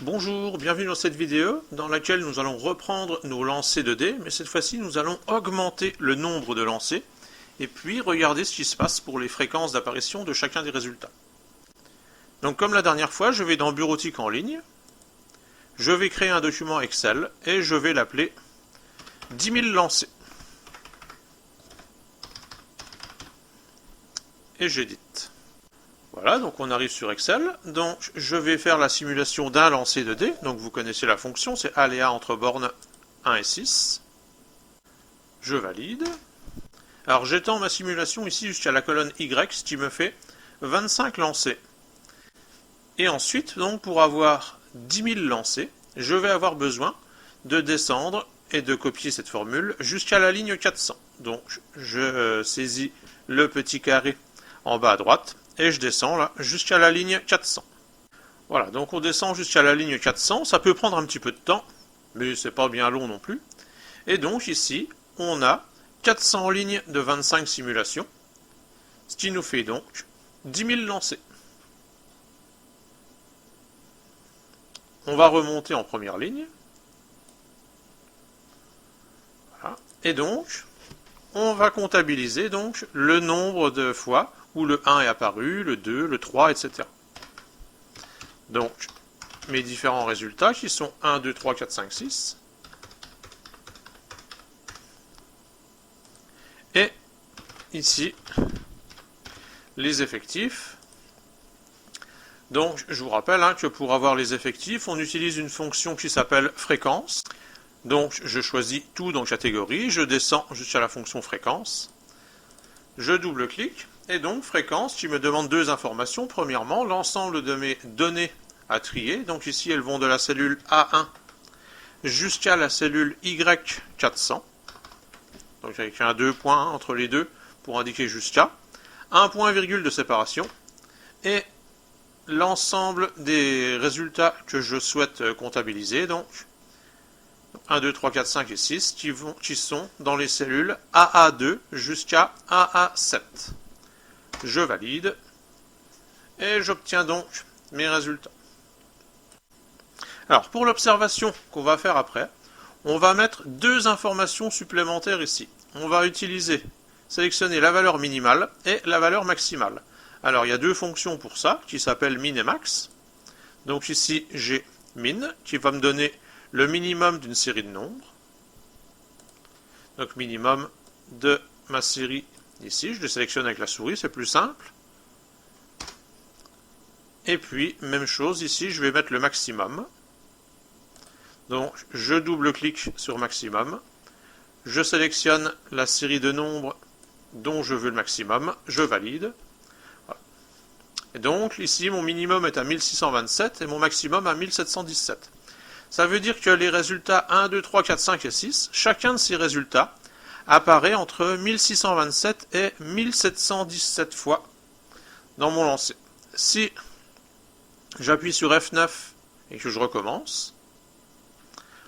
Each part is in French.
Bonjour, bienvenue dans cette vidéo dans laquelle nous allons reprendre nos lancers de dés, mais cette fois-ci nous allons augmenter le nombre de lancers et puis regarder ce qui se passe pour les fréquences d'apparition de chacun des résultats. Donc comme la dernière fois, je vais dans Bureautique en ligne, je vais créer un document Excel et je vais l'appeler 10 000 lancers. Et j'édite. Voilà, donc on arrive sur Excel. Donc je vais faire la simulation d'un lancer de dés. Donc vous connaissez la fonction, c'est aléa entre bornes 1 et 6. Je valide. Alors j'étends ma simulation ici jusqu'à la colonne Y, ce qui me fait 25 lancers. Et ensuite, donc pour avoir 10 000 lancers, je vais avoir besoin de descendre et de copier cette formule jusqu'à la ligne 400. Donc je saisis le petit carré en bas à droite et je descends là jusqu'à la ligne 400. Voilà, donc on descend jusqu'à la ligne 400, ça peut prendre un petit peu de temps, mais c'est pas bien long non plus. Et donc ici, on a 400 lignes de 25 simulations, ce qui nous fait donc 10 000 lancers. On va remonter en première ligne. Voilà. Et donc, on va comptabiliser donc le nombre de fois où le 1 est apparu, le 2, le 3, etc. Donc, mes différents résultats qui sont 1, 2, 3, 4, 5, 6. Et ici, les effectifs. Donc, je vous rappelle que pour avoir les effectifs, on utilise une fonction qui s'appelle fréquence. Donc, je choisis tout dans catégorie, je descends jusqu'à la fonction fréquence. Je double-clique, et donc fréquence qui me demande deux informations. Premièrement, l'ensemble de mes données à trier. Donc ici, elles vont de la cellule A1 jusqu'à la cellule Y400. Donc avec un 2 points entre les deux pour indiquer jusqu'à. Un point virgule de séparation. Et l'ensemble des résultats que je souhaite comptabiliser. Donc 1, 2, 3, 4, 5 et 6 qui sont dans les cellules AA2 jusqu'à AA7. Je valide et j'obtiens donc mes résultats. Alors pour l'observation qu'on va faire après, on va mettre deux informations supplémentaires ici. On va sélectionner la valeur minimale et la valeur maximale. Alors il y a deux fonctions pour ça qui s'appellent min et max. Donc ici j'ai min qui va me donner le minimum d'une série de nombres. Donc minimum de ma série ici, je le sélectionne avec la souris, c'est plus simple. Et puis, même chose ici, je vais mettre le maximum. Donc je double-clique sur maximum. Je sélectionne la série de nombres dont je veux le maximum, je valide. Voilà. Et donc ici, mon minimum est à 1627 et mon maximum à 1717. Ça veut dire que les résultats 1, 2, 3, 4, 5 et 6, chacun de ces résultats apparaît entre 1627 et 1717 fois dans mon lancer. Si j'appuie sur F9 et que je recommence,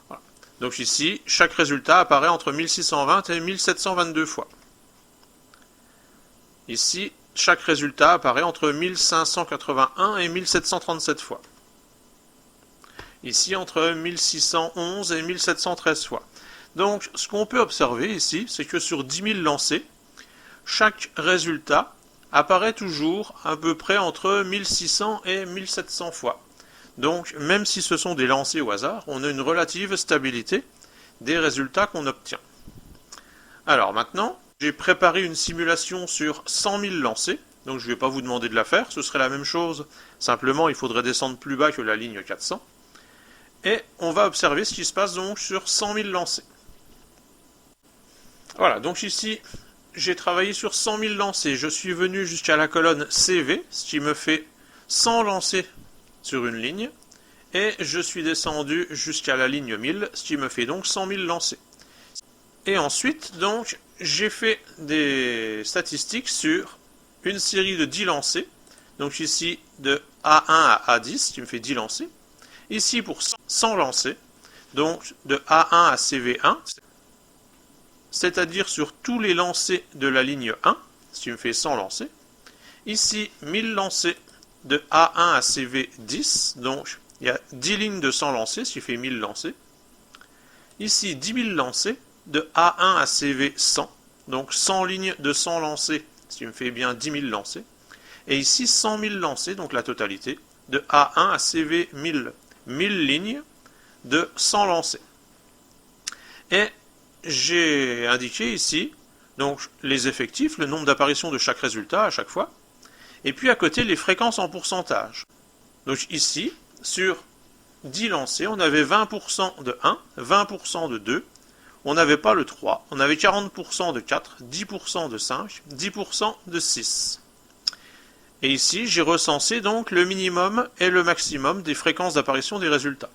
voilà. Donc ici, chaque résultat apparaît entre 1620 et 1722 fois. Ici, chaque résultat apparaît entre 1581 et 1737 fois. Ici, entre 1611 et 1713 fois. Donc, ce qu'on peut observer ici, c'est que sur 10 000 lancers, chaque résultat apparaît toujours à peu près entre 1600 et 1700 fois. Donc, même si ce sont des lancers au hasard, on a une relative stabilité des résultats qu'on obtient. Alors maintenant, j'ai préparé une simulation sur 100 000 lancers. Donc, je ne vais pas vous demander de la faire, ce serait la même chose. Simplement, il faudrait descendre plus bas que la ligne 400. Et on va observer ce qui se passe donc sur 100 000 lancers. Voilà, donc ici, j'ai travaillé sur 100 000 lancers. Je suis venu jusqu'à la colonne CV, ce qui me fait 100 lancers sur une ligne. Et je suis descendu jusqu'à la ligne 1000, ce qui me fait donc 100 000 lancers. Et ensuite, donc, j'ai fait des statistiques sur une série de 10 lancers. Donc ici, de A1 à A10, ce qui me fait 10 lancers. Ici, pour 100 lancers, donc de A1 à CV1, c'est-à-dire sur tous les lancers de la ligne 1, ce qui me fait 100 lancers. Ici, 1000 lancers de A1 à CV10, donc il y a 10 lignes de 100 lancés, ce qui fait 1000 lancés. Ici, 10 000 lancés, de A1 à CV 100, donc 100 lignes de 100 lancés, ce qui me fait bien 10 000 lancés. Et ici, 100 000 lancés, donc la totalité, de A1 à CV 1000, 1000 lignes de 100 lancés. Et j'ai indiqué ici donc les effectifs, le nombre d'apparitions de chaque résultat à chaque fois, et puis à côté les fréquences en pourcentage. Donc ici, sur 10 lancés, on avait 20% de 1, 20% de 2, on n'avait pas le 3, on avait 40% de 4, 10% de 5, 10% de 6. Et ici, j'ai recensé donc le minimum et le maximum des fréquences d'apparition des résultats.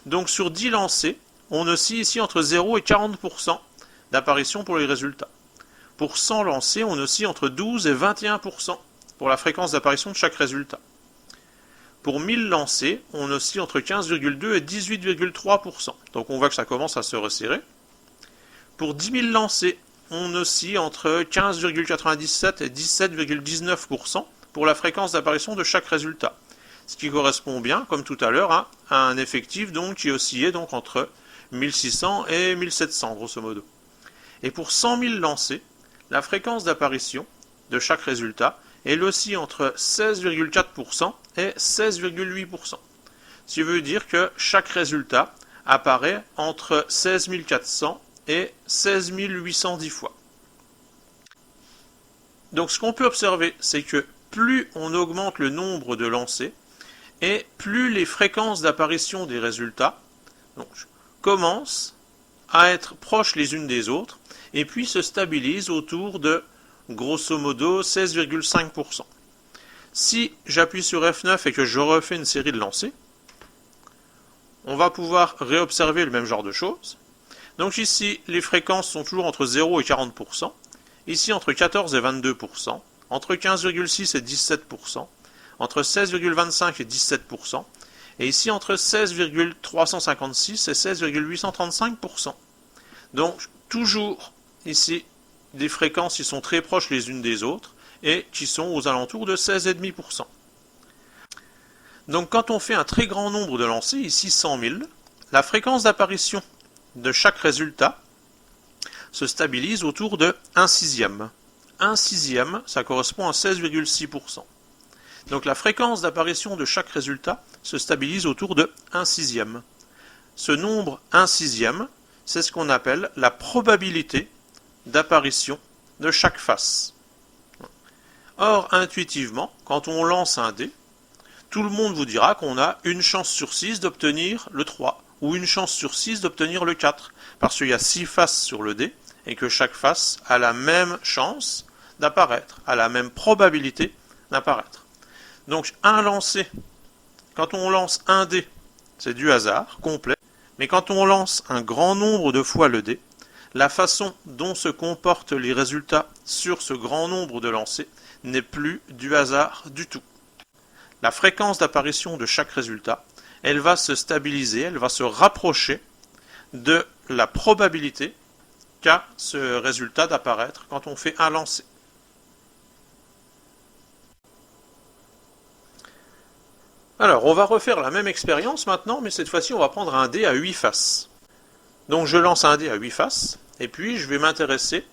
Donc sur 10 lancés, on oscille ici entre 0 et 40% d'apparition pour les résultats. Pour 100 lancés, on oscille entre 12 et 21% pour la fréquence d'apparition de chaque résultat. Pour 1000 lancés, on oscille entre 15,2 et 18,3%. Donc on voit que ça commence à se resserrer. Pour 10 000 lancés, on oscille entre 15,97 et 17,19% pour la fréquence d'apparition de chaque résultat. Ce qui correspond bien, comme tout à l'heure, à un effectif donc, qui oscillait donc entre 1600 et 1700, grosso modo. Et pour 100 000 lancés, la fréquence d'apparition de chaque résultat, elle oscille entre 16,4% et 16,8%. Ce qui veut dire que chaque résultat apparaît entre 16 400 et 16 810 fois. Donc ce qu'on peut observer, c'est que plus on augmente le nombre de lancers, et plus les fréquences d'apparition des résultats donc, commencent à être proches les unes des autres, et puis se stabilisent autour de, grosso modo, 16,5%. Si j'appuie sur F9 et que je refais une série de lancers, on va pouvoir réobserver le même genre de choses. Donc ici, les fréquences sont toujours entre 0 et 40%, ici entre 14 et 22%, entre 15,6 et 17%, entre 16,25 et 17%, et ici entre 16,356 et 16,835%. Donc toujours ici des fréquences qui sont très proches les unes des autres et qui sont aux alentours de 16,5%. Donc quand on fait un très grand nombre de lancers, ici 100 000, la fréquence d'apparition de chaque résultat se stabilise autour de 1 sixième. 1 sixième, ça correspond à 16,6%. Donc la fréquence d'apparition de chaque résultat se stabilise autour de 1 sixième. Ce nombre 1 sixième, c'est ce qu'on appelle la probabilité d'apparition de chaque face. Or, intuitivement, quand on lance un dé, tout le monde vous dira qu'on a une chance sur 6 d'obtenir le 3, ou une chance sur 6 d'obtenir le 4, parce qu'il y a 6 faces sur le dé, et que chaque face a la même chance d'apparaître, a la même probabilité d'apparaître. Donc un lancé, quand on lance un dé, c'est du hasard complet, mais quand on lance un grand nombre de fois le dé, la façon dont se comportent les résultats sur ce grand nombre de lancers n'est plus du hasard du tout. La fréquence d'apparition de chaque résultat, elle va se stabiliser, elle va se rapprocher de la probabilité qu'a ce résultat d'apparaître quand on fait un lancer. Alors, on va refaire la même expérience maintenant, mais cette fois-ci, on va prendre un dé à 8 faces. Donc, je lance un dé à 8 faces, et puis je vais m'intéresser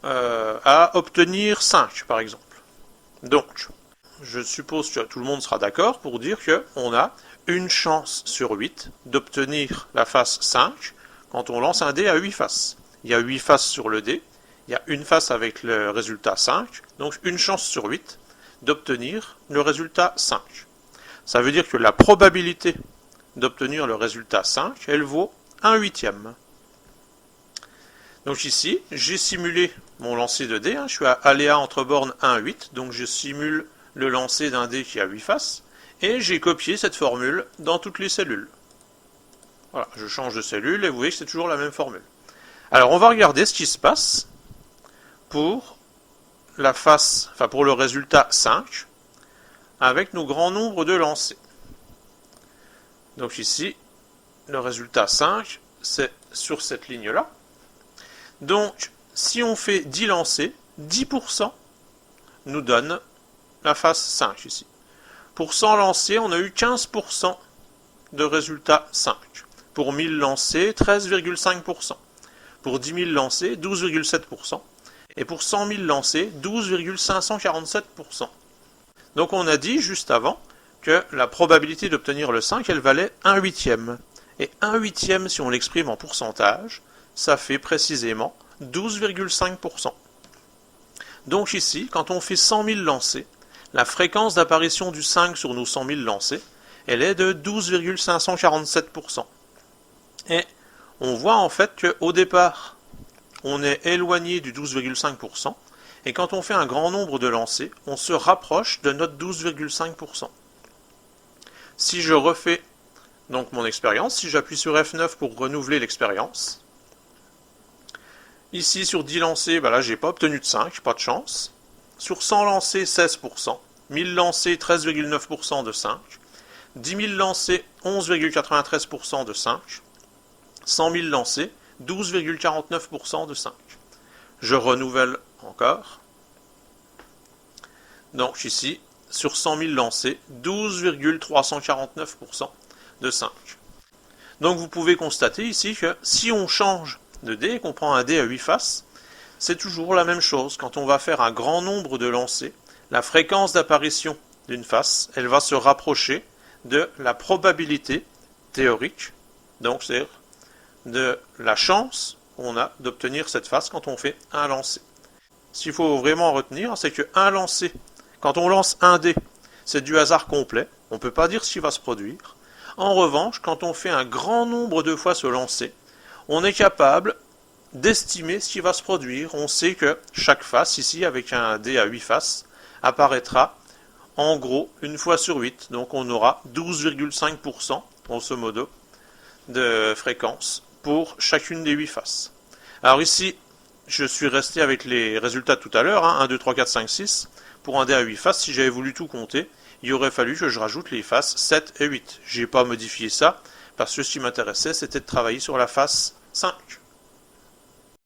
à obtenir 5, par exemple. Donc, je suppose que tout le monde sera d'accord pour dire qu'on a une chance sur 8 d'obtenir la face 5 quand on lance un dé à 8 faces. Il y a 8 faces sur le dé, il y a une face avec le résultat 5, donc une chance sur 8 d'obtenir le résultat 5. Ça veut dire que la probabilité d'obtenir le résultat 5, elle vaut 1 huitième. Donc ici, j'ai simulé mon lancer de dés, je suis à aléa entre bornes 1, 8, donc je simule le lancer d'un dé qui a 8 faces, et j'ai copié cette formule dans toutes les cellules. Voilà, je change de cellule, et vous voyez que c'est toujours la même formule. Alors on va regarder ce qui se passe pour la face, enfin pour le résultat 5, avec nos grands nombres de lancers. Donc ici, le résultat 5, c'est sur cette ligne-là. Donc, si on fait 10 lancers, 10% nous donne la face 5 ici. Pour 100 lancers, on a eu 15% de résultat 5. Pour 1000 lancés, 13,5%. Pour 10 000 lancés, 12,7%. Et pour 100 000 lancés, 12,547%. Donc on a dit juste avant que la probabilité d'obtenir le 5, elle valait 1 huitième. Et 1 huitième, si on l'exprime en pourcentage, ça fait précisément 12,5%. Donc ici, quand on fait 100 000 lancés, la fréquence d'apparition du 5 sur nos 100 000 lancés, elle est de 12,547%. Et on voit en fait qu'au départ, on est éloigné du 12,5%, et quand on fait un grand nombre de lancers, on se rapproche de notre 12,5%. Si je refais donc mon expérience, si j'appuie sur F9 pour renouveler l'expérience, ici sur 10 lancés, là j'ai pas obtenu de 5, pas de chance. Sur 100 lancés, 16%, 1000 lancés, 13,9% de 5, 10 000 lancés, 11,93% de 5, 100 000 lancés, 12,49% de 5. Je renouvelle encore. Donc ici, sur 100 000 lancés, 12,349% de 5. Donc vous pouvez constater ici que si on change de dé et qu'on prend un dé à 8 faces, c'est toujours la même chose. Quand on va faire un grand nombre de lancers, la fréquence d'apparition d'une face, elle va se rapprocher de la probabilité théorique, donc c'est-à-dire de la chance qu'on a d'obtenir cette face quand on fait un lancer. Ce qu'il faut vraiment retenir, c'est que un lancer, quand on lance un dé, c'est du hasard complet, on ne peut pas dire ce qui va se produire. En revanche, quand on fait un grand nombre de fois ce lancer, on est capable d'estimer ce qui va se produire. On sait que chaque face, ici avec un dé à 8 faces, apparaîtra en gros une fois sur 8. Donc on aura 12,5% grosso modo de fréquence pour chacune des 8 faces. Alors ici, je suis resté avec les résultats de tout à l'heure, 1, 2, 3, 4, 5, 6. Pour un dé à 8 faces, si j'avais voulu tout compter, il aurait fallu que je rajoute les faces 7 et 8. Je n'ai pas modifié ça, parce que ce qui m'intéressait, c'était de travailler sur la face 5.